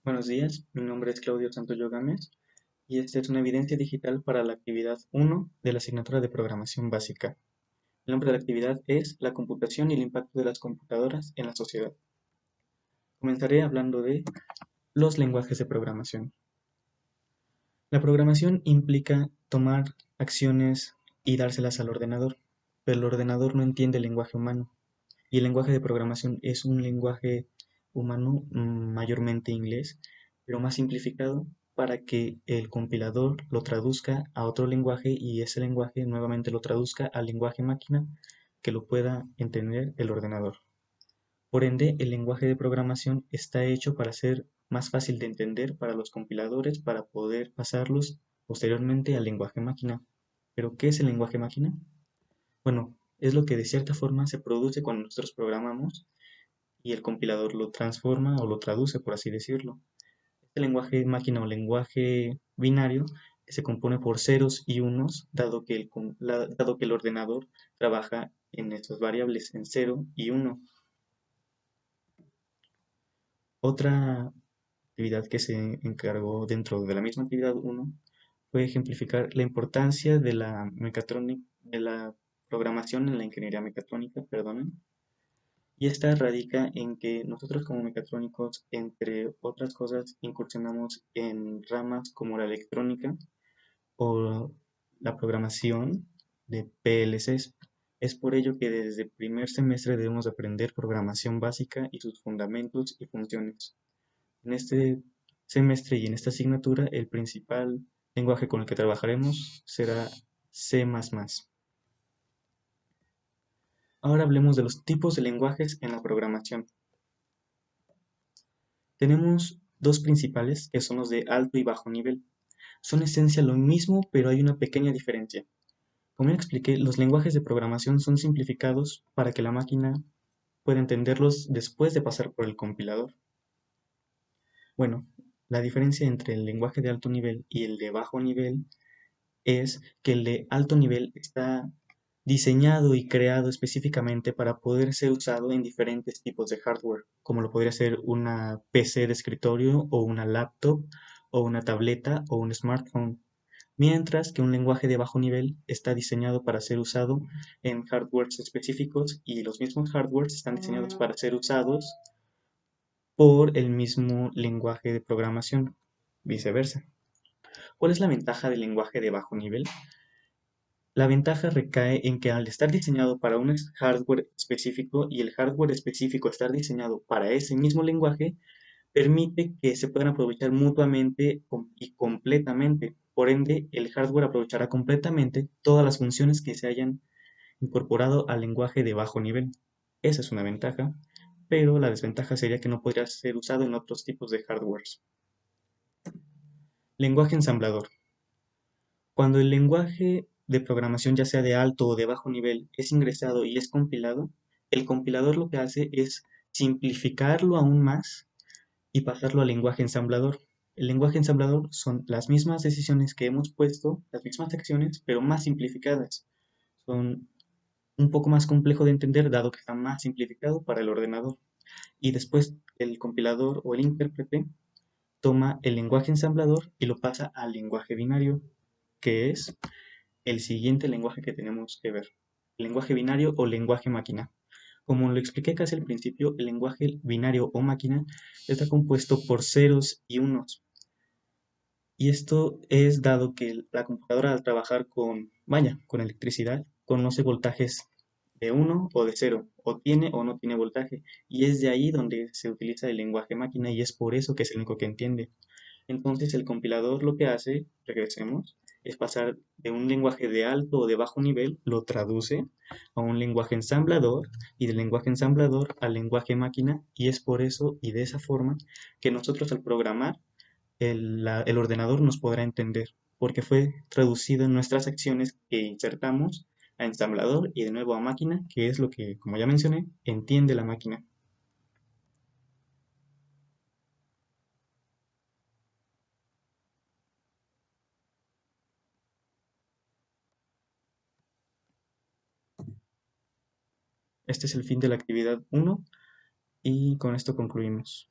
Buenos días, mi nombre es Claudio Santoyo Gámez y esta es una evidencia digital para la actividad 1 de la asignatura de programación básica. El nombre de la actividad es la computación y el impacto de las computadoras en la sociedad. Comenzaré hablando de los lenguajes de programación. La programación implica tomar acciones y dárselas al ordenador, pero el ordenador no entiende el lenguaje humano y el lenguaje de programación es un lenguaje humano, mayormente inglés, pero más simplificado para que el compilador lo traduzca a otro lenguaje y ese lenguaje nuevamente lo traduzca al lenguaje máquina que lo pueda entender el ordenador. Por ende, el lenguaje de programación está hecho para ser más fácil de entender para los compiladores para poder pasarlos posteriormente al lenguaje máquina. ¿Pero qué es el lenguaje máquina? Bueno, es lo que de cierta forma se produce cuando nosotros programamos y el compilador lo transforma o lo traduce, por así decirlo. Este lenguaje máquina o lenguaje binario se compone por ceros y unos, dado que el ordenador trabaja en estas variables, en 0 y 1. Otra actividad que se encargó dentro de la misma actividad 1 fue ejemplificar la importancia de la mecatrónica, de la programación en la ingeniería mecatrónica, perdonen. Y esta radica en que nosotros como mecatrónicos, entre otras cosas, incursionamos en ramas como la electrónica o la programación de PLCs. Es por ello que desde primer semestre debemos aprender programación básica y sus fundamentos y funciones. En este semestre y en esta asignatura, el principal lenguaje con el que trabajaremos será C++. Ahora hablemos de los tipos de lenguajes en la programación. Tenemos dos principales que son los de alto y bajo nivel. Son en esencia lo mismo, pero hay una pequeña diferencia. Como ya expliqué, los lenguajes de programación son simplificados para que la máquina pueda entenderlos después de pasar por el compilador. Bueno, la diferencia entre el lenguaje de alto nivel y el de bajo nivel es que el de alto nivel está diseñado y creado específicamente para poder ser usado en diferentes tipos de hardware, como lo podría ser una PC de escritorio o una laptop o una tableta o un smartphone, mientras que un lenguaje de bajo nivel está diseñado para ser usado en hardwares específicos y los mismos hardwares están diseñados para ser usados por el mismo lenguaje de programación, viceversa. ¿Cuál es la ventaja del lenguaje de bajo nivel? La ventaja recae en que al estar diseñado para un hardware específico y el hardware específico estar diseñado para ese mismo lenguaje, permite que se puedan aprovechar mutuamente y completamente. Por ende, el hardware aprovechará completamente todas las funciones que se hayan incorporado al lenguaje de bajo nivel. Esa es una ventaja, pero la desventaja sería que no podría ser usado en otros tipos de hardwares. Lenguaje ensamblador. Cuando el lenguaje de programación, ya sea de alto o de bajo nivel, es ingresado y es compilado, el compilador lo que hace es simplificarlo aún más y pasarlo al lenguaje ensamblador. El lenguaje ensamblador son las mismas decisiones que hemos puesto, las mismas acciones, pero más simplificadas. Son un poco más complejo de entender dado que está más simplificado para el ordenador. Y después el compilador o el intérprete toma el lenguaje ensamblador y lo pasa al lenguaje binario, que es el siguiente lenguaje que tenemos que ver. Lenguaje binario o lenguaje máquina. Como lo expliqué casi al principio, el lenguaje binario o máquina está compuesto por ceros y unos. Y esto es dado que la computadora al trabajar con electricidad, conoce voltajes de 1 o de 0, o tiene o no tiene voltaje. Y es de ahí donde se utiliza el lenguaje máquina y es por eso que es el único que entiende. Entonces el compilador lo que hace, regresemos, es pasar de un lenguaje de alto o de bajo nivel, lo traduce a un lenguaje ensamblador y del lenguaje ensamblador al lenguaje máquina y es por eso y de esa forma que nosotros al programar el ordenador nos podrá entender porque fue traducido en nuestras acciones que insertamos a ensamblador y de nuevo a máquina, que es lo que, como ya mencioné, entiende la máquina. Este es el fin de la actividad 1 y con esto concluimos.